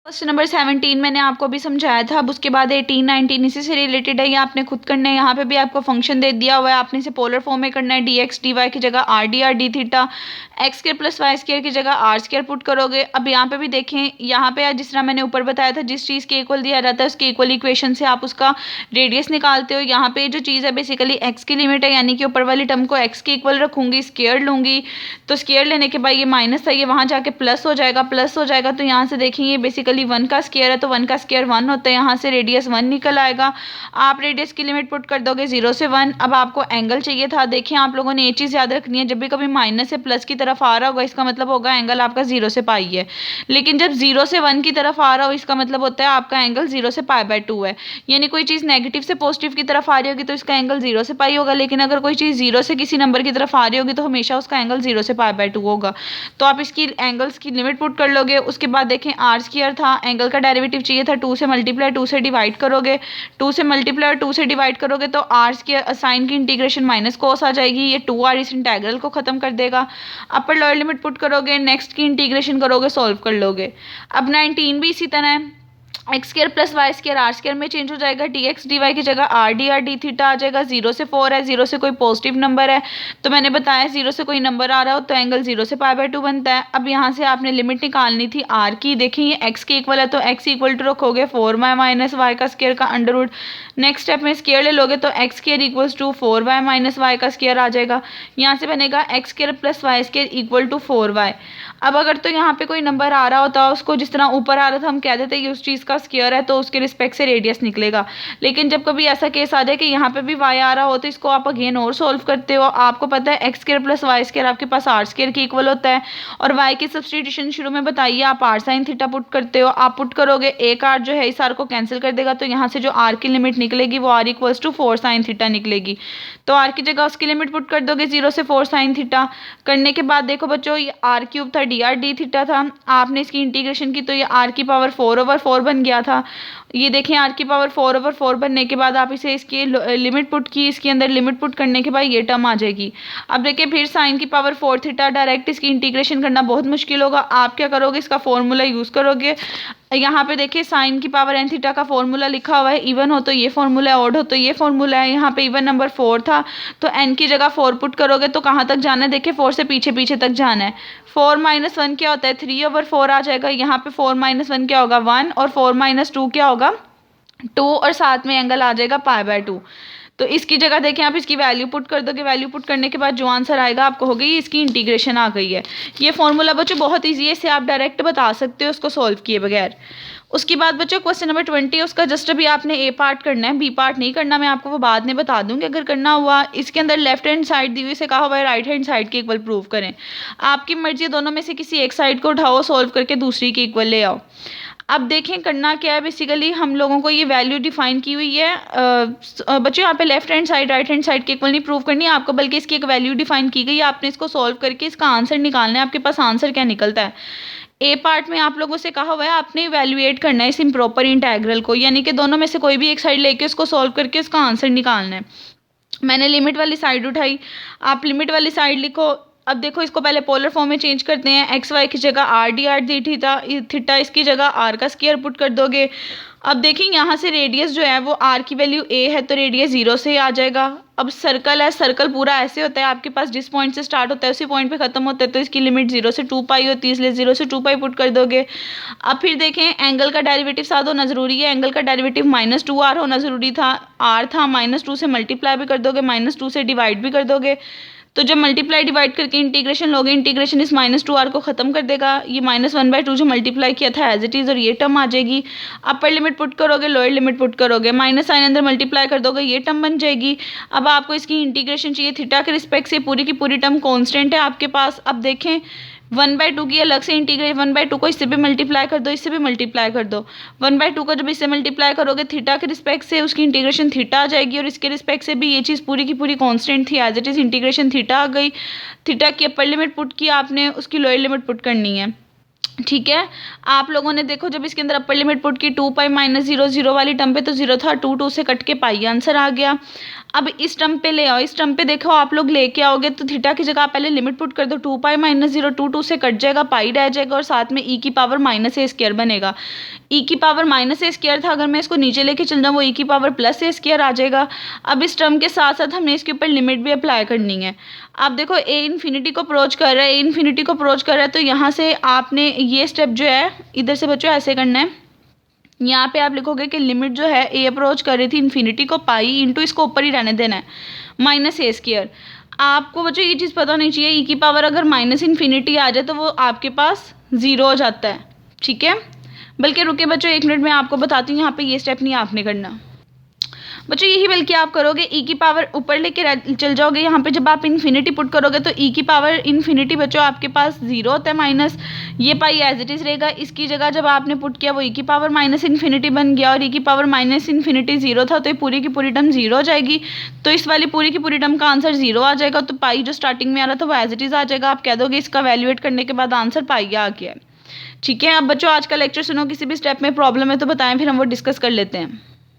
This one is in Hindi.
क्वेश्चन नंबर 17 मैंने आपको अभी समझाया था। अब उसके बाद 18 19 इसी से रिलेटेड है, ये आपने खुद करना है। यहाँ पे भी आपको फंक्शन दे दिया हुआ है, आपने इसे पोलर फॉर्म में करना है। डी एक्स डी वाई की जगह r d r d theta, x square plus y square की जगह आर स्क्र पुट करोगे। अब यहाँ पे भी देखें, यहाँ पे जिस तरह मैंने ऊपर बताया था, जिस चीज़ के इक्वल दिया जाता है उसके इक्वल इक्वेशन से आप उसका रेडियस निकालते हो। यहाँ पे जो चीज़ है बेसिकली एक्स की लिमिट है, यानी कि ऊपर वाली टर्म को एक्स के इक्वल रखूंगी, स्क्वायर लूंगी। तो स्क्वायर लेने के बाद ये माइनस था, ये वहाँ जाके प्लस हो जाएगा, प्लस हो जाएगा। तो यहाँ से देखें ये बेसिकली 1 का स्क्वायर है, तो 1 का स्क्वायर 1 होता है। यहाँ से रेडियस 1 निकल आएगा। आप रेडियस की लिमिट पुट कर दोगे 0 से 1। अब आपको एंगल चाहिए था। देखिए आप लोगों ने ये चीज़ याद रखनी है, जब भी कभी माइनस से प्लस की तरफ आ रहा होगा इसका मतलब होगा एंगल आपका 0 से पाई है। लेकिन जब 0 से 1 की तरफ आ रहा हो इसका मतलब होता है आपका एंगल 0 से पाई/2 है। यानी कोई चीज़ नेगेटिव से पॉजिटिव की तरफ आ रही होगी तो इसका एंगल 0 से पाई होगा, लेकिन अगर कोई चीज़ 0 से किसी नंबर की तरफ आ रही होगी तो हमेशा उसका एंगल 0 से पाई/2 होगा। तो आप इसकी एंगल्स की लिमिट पुट कर लोगे। उसके बाद देखें आर स्क्वायर था, एंगल का डेरिवेटिव चाहिए था, 2 से मल्टीप्लाई 2 से डिवाइड करोगे, 2 से मल्टीप्लाई और 2 से डिवाइड करोगे तो आर स्क्वायर साइन की इंटीग्रेशन माइनस कोस आ जाएगी। ये 2r इस इंटेग्रल को खत्म कर देगा। अपर लोअर लिमिट पुट करोगे, नेक्स्ट की इंटीग्रेशन करोगे, सॉल्व कर लोगे। अब 19 भी इसी तरह है, x square plus y square r square में चेंज हो जाएगा। डी एक्स डी वाई की जगह r d r d theta आ जाएगा। 0 से 4 है, 0 से कोई पॉजिटिव नंबर है तो मैंने बताया 0 से कोई नंबर आ रहा हो तो एंगल 0 से पाई/2 बनता है। अब यहाँ से आपने लिमिट निकालनी थी आर की। देखिए ये एक्स के इक्वल है तो एक्स इक्वल टू रखोगे 4y माइनस वाई का स्क्र का अंडर रूट। नेक्स्ट स्टेप में स्क्र ले लोगे तो x square equals to 4y minus y का स्क्र आ जाएगा। यहाँ से बनेगा x square plus y square equal to 4y। अब अगर तो यहाँ पे कोई नंबर आ रहा होता उसको जिस तरह ऊपर आ रहा था हम कह देते कि उस चीज़ का स्क्वायर है तो उसके रिस्पेक्ट से रेडियस निकलेगा। लेकिन जब कभी ऐसा केस आ जाए कि यहाँ पे भी y आ रहा हो तो इसको आप अगेन और सॉल्व करते हो। आपको पता है x square plus y square आपके पास आर स्क्र के इक्वल होता है और y की सब्सटीट्यूशन शुरू में बताइए आप आर साइन थीटा पुट करते हो। आप पुट करोगे एक आर जो है इस आर को कैंसिल कर देगा तो यहाँ से जो आर की लिमिट निकलेगी वो r equals to 4 sine theta निकलेगी। तो आर की जगह उसकी लिमिट पुट कर दोगे 0 से 4 साइन थीटा। करने के बाद देखो बच्चों ये आर क्यूब था, डी आर डी थीटा था, आपने इसकी इंटीग्रेशन की तो ये आर की पावर 4/4 बन गया था। ये देखें आर की पावर 4/4 बनने के बाद आप इसे इसकी लिमिट पुट की, इसके अंदर लिमिट पुट करने के बाद ये टर्म आ जाएगी। अब देखिए फिर साइन की पावर 4 थीटा, डायरेक्ट इसकी इंटीग्रेशन करना बहुत मुश्किल होगा। आप क्या करोगे, इसका फॉर्मूला यूज़ करोगे। यहाँ पे देखिए साइन की पावर n थीटा का फॉर्मूला लिखा हुआ है, इवन हो तो ये फॉर्मूला है, ऑड हो तो ये फॉर्मूला है। यहाँ पे इवन नंबर 4 था तो n की जगह 4 पुट करोगे तो कहाँ तक जाना है, देखिए 4 से पीछे पीछे तक जाना है। 4 माइनस 1 क्या होता है, 3/4 आ जाएगा। यहाँ पे 4 माइनस 1 क्या होगा 1 और 4 माइनस 2 क्या होगा 2 और साथ में एंगल आ जाएगा पाई/2। तो इसकी जगह देखें आप इसकी वैल्यू पुट कर दोगे। वैल्यू पुट करने के बाद जो आंसर आएगा आपको हो गई इसकी इंटीग्रेशन आ गई है। ये फॉर्मूला बच्चों बहुत ईजी है, इसे आप डायरेक्ट बता सकते हो उसको सॉल्व किए बगैर। उसके बाद बच्चों क्वेश्चन नंबर 20 है, उसका जस्ट अभी आपने ए पार्ट करना है, बी पार्ट नहीं करना। मैं आपको वो बाद में बता दूंगी अगर करना हुआ। इसके अंदर लेफ्ट हैंड साइड दी हुई से कहा हुआ है राइट हैंड साइड के इक्वल प्रूव करें। आपकी मर्जी है, दोनों में से किसी एक साइड को उठाओ, सॉल्व करके दूसरी के इक्वल ले आओ। अब देखें करना क्या है, बेसिकली हम लोगों को ये वैल्यू डिफाइन की हुई है। बच्चों यहाँ पे left hand side right hand side के इक्वल नहीं प्रूव करनी है आपको, बल्कि इसकी एक वैल्यू डिफाइन की गई है। आपने इसको सॉल्व करके इसका आंसर निकालना है, आपके पास आंसर क्या निकलता है। ए पार्ट में आप लोगों से कहा हुआ है आपने इवैल्यूएट करना है इस इम्प्रॉपर इंटेग्रल को, यानी कि दोनों में से कोई भी एक साइड लेके उसको सॉल्व करके उसका आंसर निकालना है। मैंने लिमिट वाली साइड उठाई, आप लिमिट वाली साइड लिखो। अब देखो इसको पहले पोलर फॉर्म में चेंज करते हैं। एक्स वाई की जगह r d r d theta, इसकी जगह आर का स्क्वायर पुट कर दोगे। अब देखिए यहाँ से रेडियस जो है वो आर की वैल्यू ए है तो रेडियस 0 से आ जाएगा। अब सर्कल है, सर्कल पूरा ऐसे होता है आपके पास जिस पॉइंट से स्टार्ट होता है उसी पॉइंट पे खत्म होता है, तो इसकी लिमिट 0 से 2 पाई होती है, इसलिए 0 से 2 पाई पुट कर दोगे। अब फिर देखें एंगल का डेरिवेटिव साथ होना जरूरी है, एंगल का डेरिवेटिव -2r होना जरूरी था, r था, -2 से मल्टीप्लाई भी कर दोगे, -2 से डिवाइड भी कर दोगे। तो जब मल्टीप्लाई डिवाइड करके इंटीग्रेशन लोगे, इंटीग्रेशन इस -2r को खत्म कर देगा। ये -1/2 जो मल्टीप्लाई किया था एज इट इज़ और ये टर्म आ जाएगी। अपर लिमिट पुट करोगे, लोअर लिमिट पुट करोगे, माइनस साइन अंदर मल्टीप्लाई कर दोगे, ये टर्म बन जाएगी। अब आपको इसकी इंटीग्रेशन चाहिए थीटा के रिस्पेक्ट से, पूरी की पूरी टर्म कॉन्स्टेंट है आपके पास। अब देखें 1/2 की अलग से इंटीग्रेट, 1/2 को इससे भी मल्टीप्लाई कर दो, इससे भी मल्टीप्लाई कर दो। 1/2 को जब इससे मल्टीप्लाई करोगे थीटा के रिस्पेक्ट से उसकी इंटीग्रेशन थीटा आ जाएगी और इसके रिस्पेक्ट से भी ये चीज़ पूरी की पूरी कांस्टेंट थी as it is, integration theta आ गई। थीटा की अपर लिमिट पुट की आपने, उसकी लोअर लिमिट पुट करनी है। ठीक है। आप लोगों ने देखो जब इसके अंदर अपर लिमिट पुट की 2 पाई माइनस जीरो जीरो वाली टर्म पे तो जीरो था, 2 से कट के पाई आंसर आ गया। अब इस टर्म पे ले आओ, इस टर्म पे देखो आप लोग लेके आओगे तो थीटा की जगह आप पहले लिमिट पुट कर दो, 2 पाई माइनस जीरो, 2 से कट जाएगा, पाई रह जाएगा और साथ में ई की पावर माइनस ए स्क्वायर बनेगा। ई की पावर माइनस ए स्क्वायर था, अगर मैं इसको नीचे लेके चल जाऊँ वो ई की पावर प्लस ए स्क्वायर आ जाएगा। अब इस टर्म के साथ साथ हमने इसके ऊपर लिमिट भी अप्लाई करनी है। आप देखो ए इन्फिनिटी को अप्रोच कर रहा है, ए इन्फिनिटी को अप्रोच कर रहा है, तो यहाँ से आपने ये स्टेप जो है इधर से बच्चों ऐसे करना है। यहाँ पे आप लिखोगे कि लिमिट जो है ए अप्रोच कर रही थी इन्फिनिटी को, पाई इंटू इसको ऊपर ही रहने देना है माइनस ए स्क्वायर। आपको बच्चों ये चीज़ पता होनी चाहिए, ई की पावर अगर माइनस इन्फिनिटी आ जाए तो वो आपके पास ज़ीरो हो जाता है। ठीक है, बल्कि रुके बच्चों 1 मिनट में आपको बताती हूँ, यहाँ पे ये स्टेप नहीं आपने करना बच्चों, यही बल्कि आप करोगे ई की पावर ऊपर लेके चल जाओगे। यहाँ पे जब आप इन्फिनिटी पुट करोगे तो ई की पावर इन्फिनिटी बच्चों आपके पास ज़ीरो होता है माइनस, ये पाई एज इट इज़ रहेगा। इसकी जगह जब आपने पुट किया वो ई की पावर माइनस इन्फिनिटी बन गया और ई की पावर माइनस इन्फिनिटी ज़ीरो था, तो ये पूरी की पूरी टर्म ज़ीरो हो जाएगी। तो इस वाली पूरी की पूरी टर्म का आंसर ज़ीरो आ जाएगा। तो पाई जो स्टार्टिंग में आ रहा था वो एज इट इज़ आ जाएगा। आप कह दोगे इसका वैल्यूएट करने के बाद आंसर पाई आ गया है। ठीक है, अब बच्चों आज का लेक्चर सुनो, किसी भी स्टेप में प्रॉब्लम है तो बताएं, फिर हम वो डिस्कस कर लेते हैं।